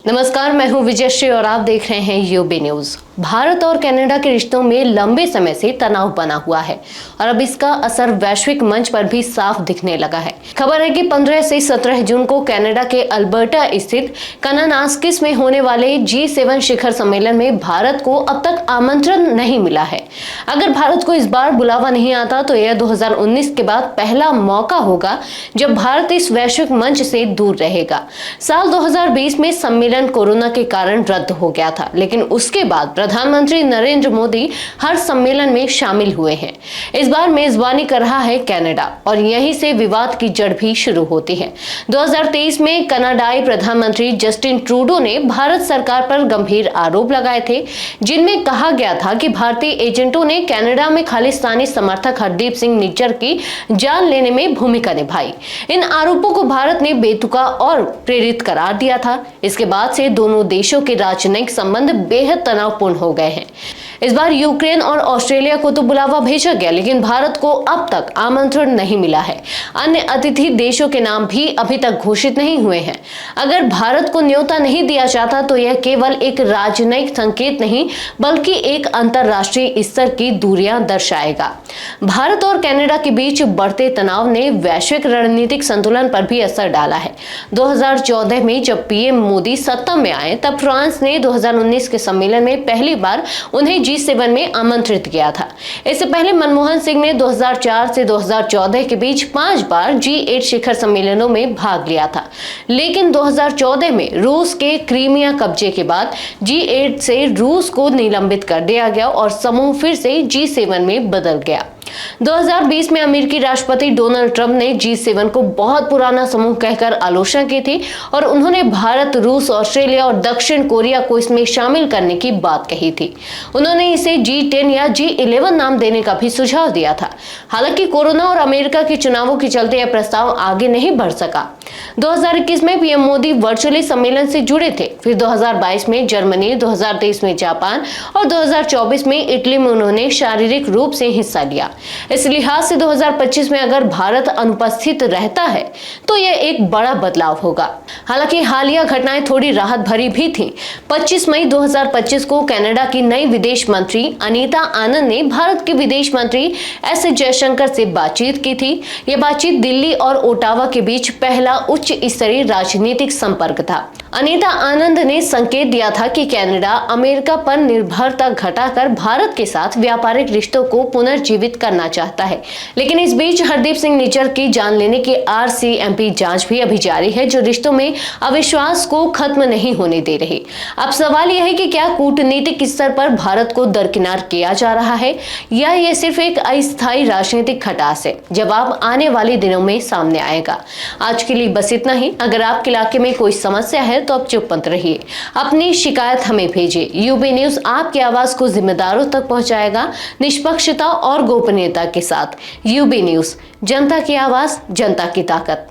नमस्कार, मैं हूं विजयश्री और आप देख रहे हैं यूबी न्यूज। भारत और कनाडा के रिश्तों में लंबे समय से तनाव बना हुआ है और अब इसका असर वैश्विक मंच पर भी साफ दिखने लगा है। खबर है कि 15 से 17 जून को कनाडा के अल्बर्टा स्थित कानानास्किस में होने वाले G7 शिखर सम्मेलन में भारत को अब तक आमंत्रण नहीं मिला है। अगर भारत को इस बार बुलावा नहीं आता तो यह 2019 के बाद पहला मौका होगा जब भारत इस वैश्विक मंच से दूर रहेगा। साल 2020 में सम्मेलन कोरोना के कारण रद्द हो गया था, लेकिन उसके बाद प्रधानमंत्री नरेंद्र मोदी हर सम्मेलन में शामिल हुए हैं। इस बार मेजबानी कर रहा है कनाडा और यहीं से विवाद की जड़ भी शुरू होती है। 2023 में कनाडाई प्रधानमंत्री जस्टिन ट्रूडो ने भारत सरकार पर गंभीर आरोप लगाए थे, जिनमें कहा गया था कि भारतीय एजेंटों ने कनाडा में खालिस्तानी समर्थक हरदीप सिंह निज्जर की जान लेने में भूमिका निभाई। इन आरोपों को भारत ने बेतुका और प्रेरित करार दिया था। इसके बाद से दोनों देशों के राजनयिक संबंध बेहद तनावपूर्ण हो गए हैं। इस बार यूक्रेन और ऑस्ट्रेलिया को तो बुलावा भेजा गया, लेकिन भारत को अब तक आमंत्रण नहीं मिला है। अन्य अतिथि देशों के नाम भी अभी तक घोषित नहीं हुए हैं। अगर भारत को न्योता नहीं दिया जाता तो यह केवल एक राजनयिक संकेत नहीं बल्कि एक अंतरराष्ट्रीय स्तर की दूरियां दर्शाएगा। भारत और कनाडा के बीच बढ़ते तनाव ने वैश्विक रणनीतिक संतुलन पर भी असर डाला है। 2014 में जब पीएम मोदी सत्ता में आए तब फ्रांस ने 2019 के सम्मेलन में पहली बार उन्हें G7 में आमंत्रित किया था। इससे पहले मनमोहन सिंह ने 2004 से 2014 के बीच 5 बार G8 शिखर सम्मेलनों में भाग लिया था, लेकिन 2014 में रूस के क्रीमिया कब्जे के बाद G8 से रूस को निलंबित कर दिया गया और समूह फिर से G7 में बदल गया। 2020 में अमेरिकी राष्ट्रपति डोनाल्ड ट्रंप ने G7 को बहुत पुराना समूह कहकर आलोचना की थी और उन्होंने भारत, रूस, ऑस्ट्रेलिया और दक्षिण कोरिया को इसमें शामिल करने की बात कही थी। उन्होंने इसे G10 या G11 नाम देने का भी सुझाव दिया था। हालांकि कोरोना और अमेरिका के चुनावों के चलते यह प्रस्ताव आगे नहीं बढ़ सका। 2021 में पीएम मोदी वर्चुअली सम्मेलन से जुड़े थे, फिर 2022 में जर्मनी, 2023 में जापान और 2024 में इटली में उन्होंने शारीरिक रूप से हिस्सा लिया। इस लिहाज से 2025 में अगर भारत अनुपस्थित रहता है तो यह एक बड़ा बदलाव होगा। हालांकि हालिया घटनाएं थोड़ी राहत भरी भी थीं। 25 मई 2025 को कनाडा की नई विदेश मंत्री अनीता आनंद ने भारत के विदेश मंत्री एस जयशंकर से बातचीत की थी। यह बातचीत दिल्ली और ओटावा के बीच पहला उच्च स्तरीय राजनीतिक संपर्क था। अनीता आनंद ने संकेत दिया था कि कनाडा अमेरिका पर निर्भरता घटाकर भारत के साथ व्यापारिक रिश्तों को पुनर्जीवित करना चाहता है। लेकिन इस बीच हरदीप सिंह निज्जर की जान लेने की RCMP जांच भी अभी जारी है, जो रिश्तों में अविश्वास को खत्म नहीं होने दे रही। अब सवाल यह है कि क्या कूटनीतिक स्तर पर भारत को दरकिनार किया जा रहा है या यह सिर्फ एक अस्थायी राजनीतिक खटास है? जवाब आने वाले दिनों में सामने आएगा। आज के लिए बस इतना ही। अगर आपके इलाके में कोई समस्या है तो आप चुप मत रहिए, अपनी शिकायत हमें भेजिए। यूबी न्यूज आपकी आवाज को जिम्मेदारों तक पहुंचाएगा, निष्पक्षता और गोपनीयता के साथ। यूबी न्यूज, जनता की आवाज, जनता की ताकत।